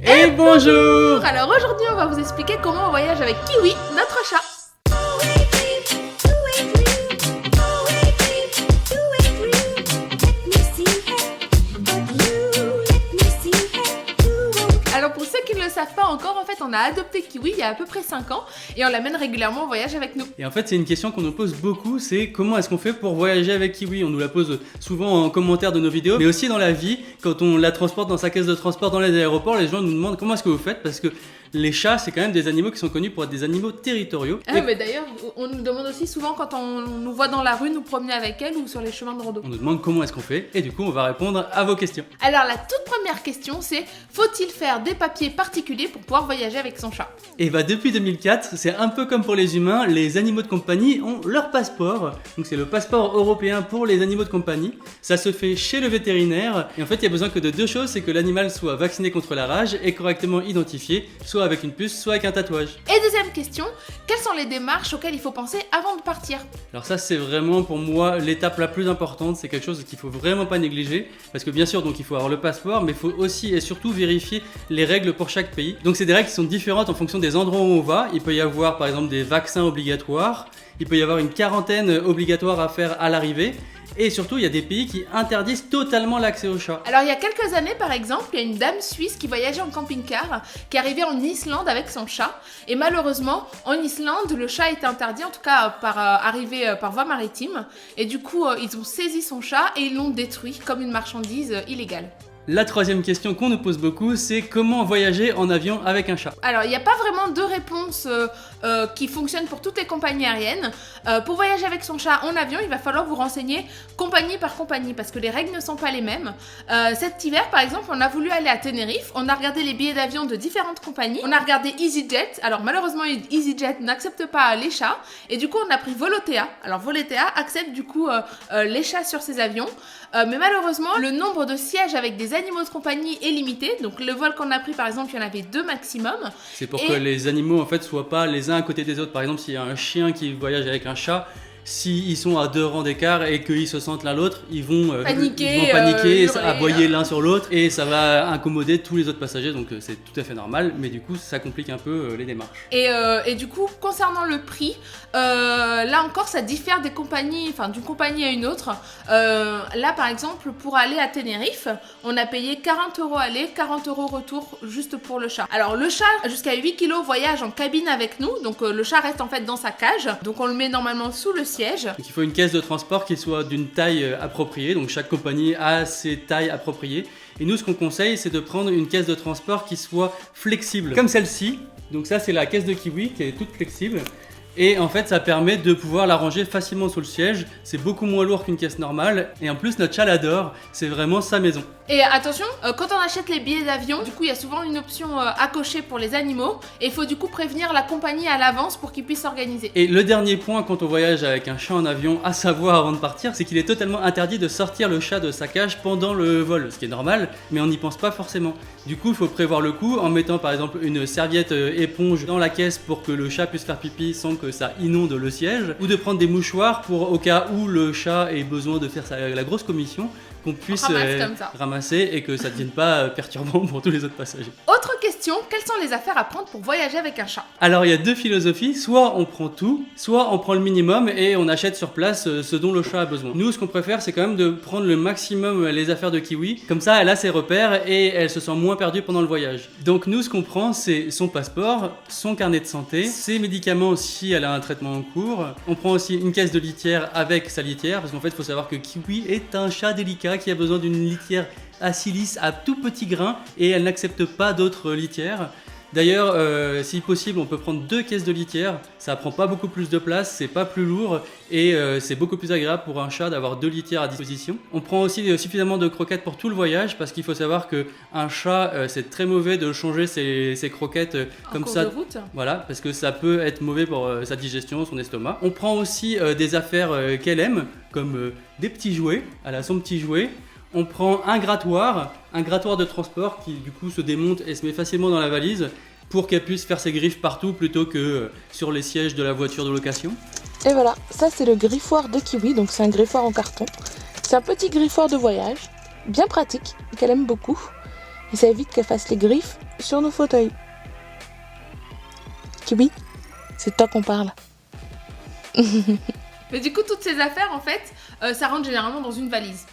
Et bonjour! Alors aujourd'hui on va vous expliquer comment on voyage avec Kiwi, notre chat. Alors pour ceux qui ne le savent pas encore, en fait on a adopté Kiwi il y a à peu près 5 ans et on l'amène régulièrement en voyage avec nous. Et en fait c'est une question qu'on nous pose beaucoup, c'est comment est-ce qu'on fait pour voyager avec Kiwi? On nous la pose souvent en commentaire de nos vidéos, mais aussi dans la vie, quand on la transporte dans sa caisse de transport dans les aéroports, les gens nous demandent comment est-ce que vous faites, parce que les chats c'est quand même des animaux qui sont connus pour être des animaux territoriaux. Mais d'ailleurs on nous demande aussi souvent quand on nous voit dans la rue nous promener avec elle ou sur les chemins de rando. On nous demande comment est-ce qu'on fait, et du coup on va répondre à vos questions. Alors la toute première question c'est, faut-il faire des papiers particuliers pour pouvoir voyager avec son chat? Et bah depuis 2004, c'est un peu comme pour les humains, les animaux de compagnie ont leur passeport. Donc c'est le passeport européen pour les animaux de compagnie. Ça se fait chez le vétérinaire. Et en fait, il y a besoin que de deux choses, c'est que l'animal soit vacciné contre la rage et correctement identifié, soit avec une puce, soit avec un tatouage. Et deuxième question, quelles sont les démarches auxquelles il faut penser avant de partir? Alors ça, c'est vraiment pour moi l'étape la plus importante. C'est quelque chose qu'il faut vraiment pas négliger. Parce que bien sûr, donc il faut avoir le passeport, mais il faut aussi et surtout vérifier les règles pour chaque pays. Donc c'est des règles qui sont différentes en fonction des endroits où on va. Il peut y avoir par exemple des vaccins obligatoires, il peut y avoir une quarantaine obligatoire à faire à l'arrivée, et surtout il y a des pays qui interdisent totalement l'accès aux chats. Alors il y a quelques années par exemple, il y a une dame suisse qui voyageait en camping-car, qui arrivait en Islande avec son chat, et malheureusement en Islande le chat était interdit, en tout cas arrivé par voie maritime, et du coup ils ont saisi son chat et ils l'ont détruit comme une marchandise illégale. La troisième question qu'on nous pose beaucoup, c'est comment voyager en avion avec un chat? Alors, il n'y a pas vraiment deux réponses qui fonctionnent pour toutes les compagnies aériennes. Pour voyager avec son chat en avion, il va falloir vous renseigner compagnie par compagnie parce que les règles ne sont pas les mêmes. Cet hiver, par exemple, on a voulu aller à Tenerife. On a regardé les billets d'avion de différentes compagnies. On a regardé EasyJet. Alors, malheureusement, EasyJet n'accepte pas les chats. Et du coup, on a pris Volotea. Alors, Volotea accepte du coup les chats sur ses avions. Mais malheureusement, le nombre de sièges avec des animaux de compagnie est limité. Donc le vol qu'on a pris par exemple, il y en avait 2 maximum. C'est pour que les animaux en fait soient pas les uns à côté des autres. Par exemple, s'il y a un chien qui voyage avec un chat, s'ils sont à 2 rangs d'écart et qu'ils se sentent l'un l'autre, ils vont paniquer, aboyer l'un sur l'autre et ça va incommoder tous les autres passagers, donc c'est tout à fait normal, mais du coup ça complique un peu les démarches. Et du coup, concernant le prix, là encore ça diffère des compagnies, enfin d'une compagnie à une autre. Là par exemple, pour aller à Tenerife, on a payé 40 € aller, 40 € retour juste pour le chat. Alors le chat jusqu'à 8 kg voyage en cabine avec nous, donc le chat reste en fait dans sa cage, donc on le met normalement sous le siège. Donc il faut une caisse de transport qui soit d'une taille appropriée, donc chaque compagnie a ses tailles appropriées. Et nous ce qu'on conseille c'est de prendre une caisse de transport qui soit flexible, comme celle-ci. Donc ça c'est la caisse de Kiwi qui est toute flexible. Et en fait ça permet de pouvoir la ranger facilement sous le siège, c'est beaucoup moins lourd qu'une caisse normale, et en plus notre chat l'adore, c'est vraiment sa maison. Et attention, quand on achète les billets d'avion, du coup il y a souvent une option à cocher pour les animaux, et il faut du coup prévenir la compagnie à l'avance pour qu'ils puissent s'organiser. Et le dernier point quand on voyage avec un chat en avion, à savoir avant de partir, c'est qu'il est totalement interdit de sortir le chat de sa cage pendant le vol, ce qui est normal, mais on n'y pense pas forcément. Du coup il faut prévoir le coup en mettant par exemple une serviette éponge dans la caisse pour que le chat puisse faire pipi sans que ça inonde le siège, ou de prendre des mouchoirs pour au cas où le chat ait besoin de faire la grosse commission, qu'on puisse ramasser et que ça ne devienne pas perturbant pour tous les autres passagers. Autre question, quelles sont les affaires à prendre pour voyager avec un chat? Alors il y a deux philosophies, soit on prend tout, soit on prend le minimum et on achète sur place ce dont le chat a besoin. Nous ce qu'on préfère c'est quand même de prendre le maximum les affaires de Kiwi, comme ça elle a ses repères et elle se sent moins perdue pendant le voyage. Donc nous ce qu'on prend c'est son passeport, son carnet de santé, ses médicaments si elle a un traitement en cours. On prend aussi une caisse de litière avec sa litière, parce qu'en fait il faut savoir que Kiwi est un chat délicat qui a besoin d'une litière à silice à tout petit grain et elle n'accepte pas d'autres litières. D'ailleurs, si possible, on peut prendre 2 caisses de litière, ça prend pas beaucoup plus de place, c'est pas plus lourd et c'est beaucoup plus agréable pour un chat d'avoir 2 litières à disposition. On prend aussi suffisamment de croquettes pour tout le voyage parce qu'il faut savoir qu'un chat, c'est très mauvais de changer ses croquettes comme ça. De route. Voilà, parce que ça peut être mauvais pour sa digestion, son estomac. On prend aussi des affaires qu'elle aime, comme des petits jouets, elle a son petit jouet. On prend un grattoir de transport qui du coup se démonte et se met facilement dans la valise pour qu'elle puisse faire ses griffes partout plutôt que sur les sièges de la voiture de location. Et voilà, ça c'est le griffoir de Kiwi, donc c'est un griffoir en carton. C'est un petit griffoir de voyage, bien pratique, qu'elle aime beaucoup. et ça évite qu'elle fasse les griffes sur nos fauteuils. Kiwi, c'est de toi qu'on parle. Mais du coup, toutes ces affaires, en fait, ça rentre généralement dans une valise.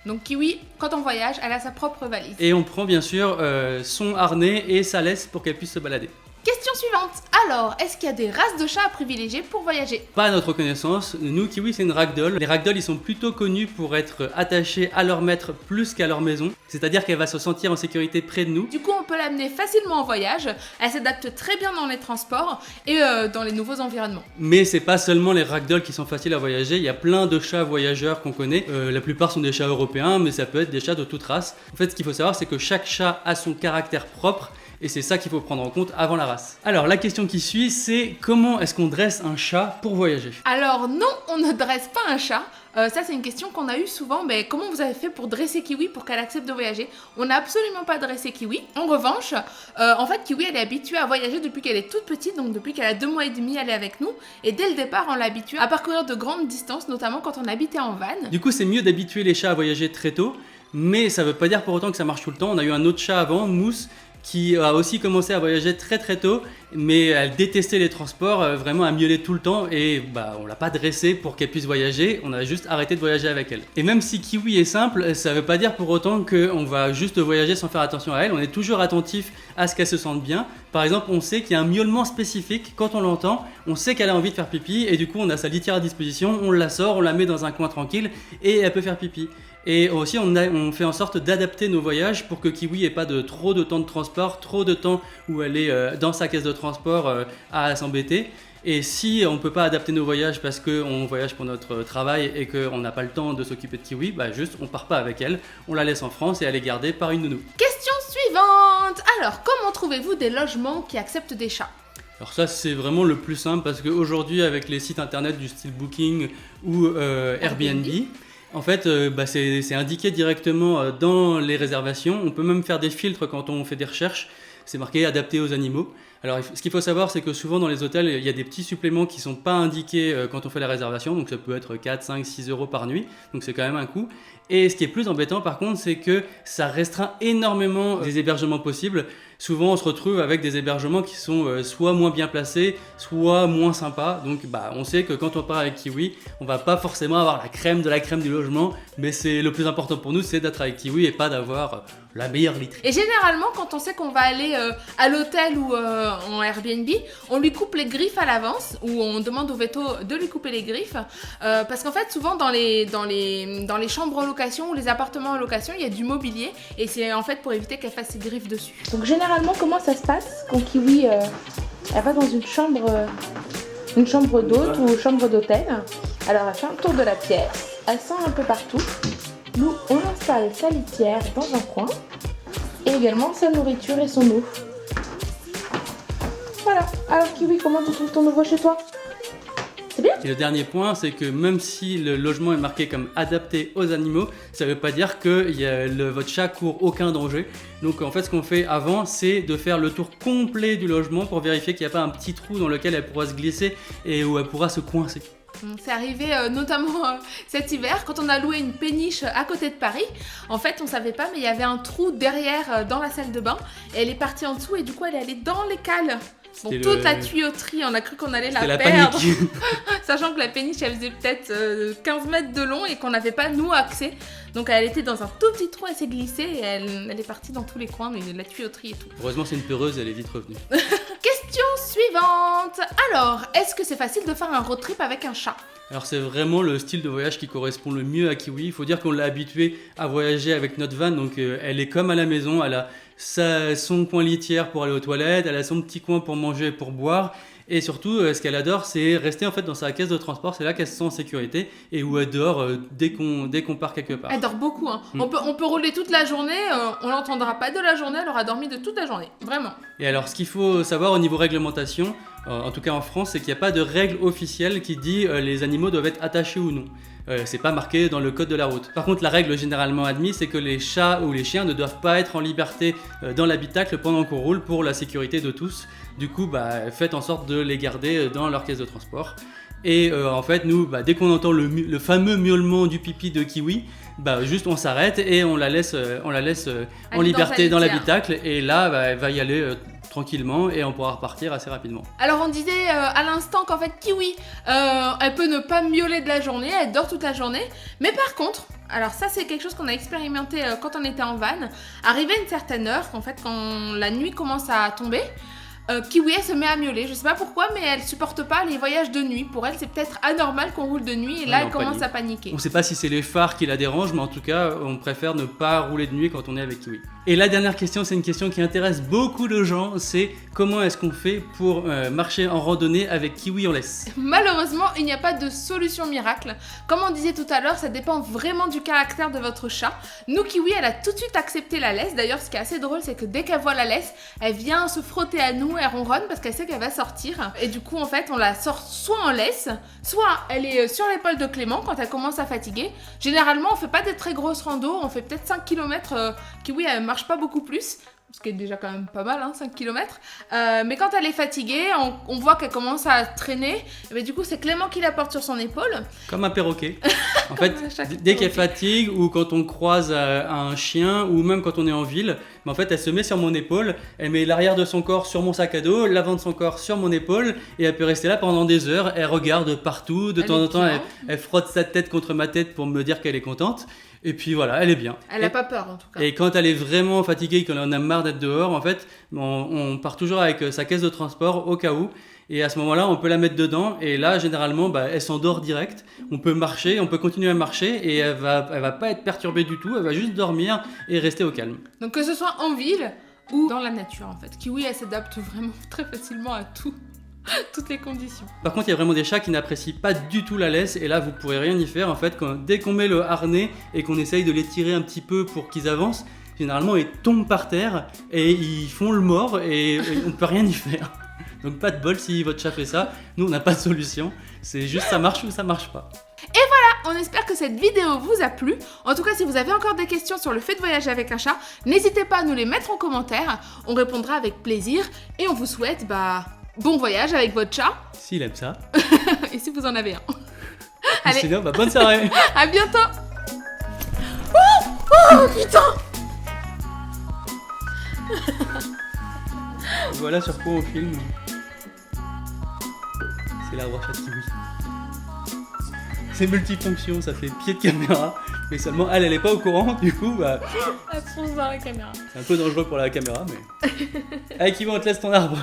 Donc Kiwi, quand on voyage, elle a sa propre valise. Et on prend bien sûr son harnais et sa laisse pour qu'elle puisse se balader. Question suivante. Alors, est-ce qu'il y a des races de chats à privilégier pour voyager? Pas à notre connaissance, nous Kiwi c'est une ragdoll. Les ragdolls ils sont plutôt connus pour être attachés à leur maître plus qu'à leur maison. C'est-à-dire qu'elle va se sentir en sécurité près de nous. Du coup, on peut l'amener facilement en voyage. Elle s'adapte très bien dans les transports et dans les nouveaux environnements. Mais c'est pas seulement les ragdolls qui sont faciles à voyager, il y a plein de chats voyageurs qu'on connaît. La plupart sont des chats européens, mais ça peut être des chats de toute race. En fait, ce qu'il faut savoir, c'est que chaque chat a son caractère propre. Et c'est ça qu'il faut prendre en compte avant la race. Alors la question qui suit, c'est comment est-ce qu'on dresse un chat pour voyager? Alors non, on ne dresse pas un chat. Ça c'est une question qu'on a eue souvent. Mais comment vous avez fait pour dresser Kiwi pour qu'elle accepte de voyager? On n'a absolument pas dressé Kiwi. En revanche, en fait Kiwi elle est habituée à voyager depuis qu'elle est toute petite. Donc depuis qu'elle a 2 mois et demi, elle est avec nous. Et dès le départ, on l'a habituée à parcourir de grandes distances, notamment quand on habitait en van. Du coup c'est mieux d'habituer les chats à voyager très tôt. Mais ça veut pas dire pour autant que ça marche tout le temps. On a eu un autre chat avant, Mousse, qui a aussi commencé à voyager très très tôt, mais elle détestait les transports, vraiment elle miaulait tout le temps et on l'a pas dressée pour qu'elle puisse voyager, on a juste arrêté de voyager avec elle. Et même si Kiwi est simple, ça veut pas dire pour autant qu'on va juste voyager sans faire attention à elle, on est toujours attentif à ce qu'elle se sente bien. Par exemple, on sait qu'il y a un miaulement spécifique, quand on l'entend, on sait qu'elle a envie de faire pipi et du coup on a sa litière à disposition, on la sort, on la met dans un coin tranquille et elle peut faire pipi. Et aussi, on fait en sorte d'adapter nos voyages pour que Kiwi ait pas trop de temps de transport, trop de temps où elle est dans sa caisse de transport à s'embêter. Et si on ne peut pas adapter nos voyages parce qu'on voyage pour notre travail et qu'on n'a pas le temps de s'occuper de Kiwi, juste on part pas avec elle, on la laisse en France et elle est gardée par une nounou. Question suivante. Alors, comment trouvez-vous des logements qui acceptent des chats? Alors ça c'est vraiment le plus simple parce qu'aujourd'hui avec les sites internet du style Booking ou Airbnb, en fait, c'est indiqué directement dans les réservations. On peut même faire des filtres quand on fait des recherches. C'est marqué adapté aux animaux. Alors, ce qu'il faut savoir, c'est que souvent dans les hôtels, il y a des petits suppléments qui ne sont pas indiqués quand on fait la réservation. Donc, ça peut être 4, 5, 6 euros par nuit. Donc, c'est quand même un coût. Et ce qui est plus embêtant, par contre, c'est que ça restreint énormément les hébergements possibles. Souvent, on se retrouve avec des hébergements qui sont soit moins bien placés, soit moins sympas. Donc, on sait que quand on part avec Kiwi, on va pas forcément avoir la crème de la crème du logement. Mais c'est le plus important pour nous, c'est d'être avec Kiwi et pas d'avoir la meilleure literie. Et généralement, quand on sait qu'on va aller à l'hôtel ou en Airbnb, on lui coupe les griffes à l'avance, ou on demande au veto de lui couper les griffes, parce qu'en fait, souvent dans les chambres en location ou les appartements en location, il y a du mobilier, et c'est en fait pour éviter qu'elle fasse ses griffes dessus. Donc généralement, comment ça se passe quand Kiwi elle va dans une chambre d'hôte ou chambre d'hôtel? Alors elle fait un tour de la pièce, elle sent un peu partout. Nous, on installe sa litière dans un coin et également sa nourriture et son eau. Voilà. Alors Kiwi, comment tu trouves ton nouveau chez toi? C'est bien? Et le dernier point, c'est que même si le logement est marqué comme adapté aux animaux, ça ne veut pas dire que votre chat court aucun danger. Donc en fait, ce qu'on fait avant, c'est de faire le tour complet du logement pour vérifier qu'il n'y a pas un petit trou dans lequel elle pourra se glisser et où elle pourra se coincer. C'est arrivé notamment cet hiver quand on a loué une péniche à côté de Paris. En fait, on savait pas, mais il y avait un trou derrière dans la salle de bain. Et elle est partie en dessous et du coup, elle est allée dans les cales. Bon, toute la tuyauterie, on a cru qu'on allait la perdre. Sachant que la péniche, elle faisait peut-être 15 mètres de long et qu'on n'avait pas, nous, accès. Donc elle était dans un tout petit trou, elle s'est glissée et elle est partie dans tous les coins, mais la tuyauterie et tout. Heureusement, c'est une peureuse, elle est vite revenue. Question suivante. Alors, est-ce que c'est facile de faire un road trip avec un chat? Alors c'est vraiment le style de voyage qui correspond le mieux à Kiwi. Il faut dire qu'on l'a habituée à voyager avec notre van, donc elle est comme à la maison, elle a son coin litière pour aller aux toilettes, elle a son petit coin pour manger et pour boire. Et surtout, ce qu'elle adore, c'est rester en fait dans sa caisse de transport. C'est là qu'elle se sent en sécurité et où elle dort dès qu'on part quelque part. Elle dort beaucoup. Hein. On peut rouler toute la journée, on l'entendra pas de la journée, elle aura dormi de toute la journée. Vraiment. Et alors, ce qu'il faut savoir au niveau réglementation, en tout cas en France, c'est qu'il n'y a pas de règle officielle qui dit les animaux doivent être attachés ou non. C'est pas marqué dans le code de la route. Par contre, la règle généralement admise, c'est que les chats ou les chiens ne doivent pas être en liberté dans l'habitacle pendant qu'on roule pour la sécurité de tous. Du coup, faites en sorte de les garder dans leur caisse de transport. Et en fait, nous, dès qu'on entend le fameux miaulement du pipi de Kiwi, juste on s'arrête et on la laisse en liberté dans l'habitacle. Et là, elle va y aller tranquillement et on pourra repartir assez rapidement. Alors on disait à l'instant qu'en fait Kiwi, elle peut ne pas miauler de la journée, elle dort toute la journée. Mais par contre, alors ça c'est quelque chose qu'on a expérimenté quand on était en van. Arrivé à une certaine heure, en fait quand la nuit commence à tomber, Kiwi elle se met à miauler, je sais pas pourquoi mais elle supporte pas les voyages de nuit. Pour elle c'est peut-être anormal qu'on roule de nuit et là elle commence à paniquer. On sait pas si c'est les phares qui la dérangent mais en tout cas on préfère ne pas rouler de nuit quand on est avec Kiwi. Et la dernière question, c'est une question qui intéresse beaucoup de gens, c'est comment est-ce qu'on fait pour marcher en randonnée avec Kiwi en laisse? Malheureusement, il n'y a pas de solution miracle. Comme on disait tout à l'heure, ça dépend vraiment du caractère de votre chat. Nous, Kiwi, elle a tout de suite accepté la laisse. D'ailleurs, ce qui est assez drôle, c'est que dès qu'elle voit la laisse, elle vient se frotter à nous, elle ronronne parce qu'elle sait qu'elle va sortir. Et du coup, en fait, on la sort soit en laisse, soit elle est sur l'épaule de Clément quand elle commence à fatiguer. Généralement, on fait pas des très grosses randos, on fait peut-être 5 km. Kiwi, elle marche pas beaucoup plus, ce qui est déjà quand même pas mal, 5 km. Mais quand elle est fatiguée, on voit qu'elle commence à traîner. Et du coup, c'est Clément qui la porte sur son épaule. Comme un perroquet. En fait, dès qu'elle fatigue ou quand on croise un chien ou même quand on est en ville, en fait, elle se met sur mon épaule, elle met l'arrière de son corps sur mon sac à dos, l'avant de son corps sur mon épaule et elle peut rester là pendant des heures. Elle regarde partout, de temps en temps, elle frotte sa tête contre ma tête pour me dire qu'elle est contente. Et puis voilà, elle est bien. Elle n'a pas peur en tout cas. Et quand elle est vraiment fatiguée, qu'on en a marre d'être dehors, en fait, on part toujours avec sa caisse de transport au cas où. Et à ce moment-là, on peut la mettre dedans. Et là, généralement, elle s'endort direct. On peut marcher, on peut continuer à marcher. Et elle va pas être perturbée du tout. Elle va juste dormir et rester au calme. Donc que ce soit en ville ou dans la nature en fait. Kiwi, elle s'adapte vraiment très facilement à tout. Toutes les conditions. Par contre, il y a vraiment des chats qui n'apprécient pas du tout la laisse et là, vous pourrez rien y faire. En fait, dès qu'on met le harnais et qu'on essaye de les tirer un petit peu pour qu'ils avancent, généralement, ils tombent par terre et ils font le mort et on ne peut rien y faire. Donc pas de bol si votre chat fait ça. Nous, on n'a pas de solution. C'est juste ça marche ou ça marche pas. Et voilà, on espère que cette vidéo vous a plu. En tout cas, si vous avez encore des questions sur le fait de voyager avec un chat, n'hésitez pas à nous les mettre en commentaire. On répondra avec plaisir et on vous souhaite bon voyage avec votre chat. S'il aime ça. Et si vous en avez un. Allez. Sinon, bonne soirée. À bientôt. Oh putain. Voilà sur quoi on filme. C'est la roi chat de Kiwi. C'est multifonction, ça fait pied de caméra. Mais seulement elle est pas au courant, du coup Elle fonce dans la caméra. C'est un peu dangereux pour la caméra, mais... Allez Kiwi, on te laisse ton arbre.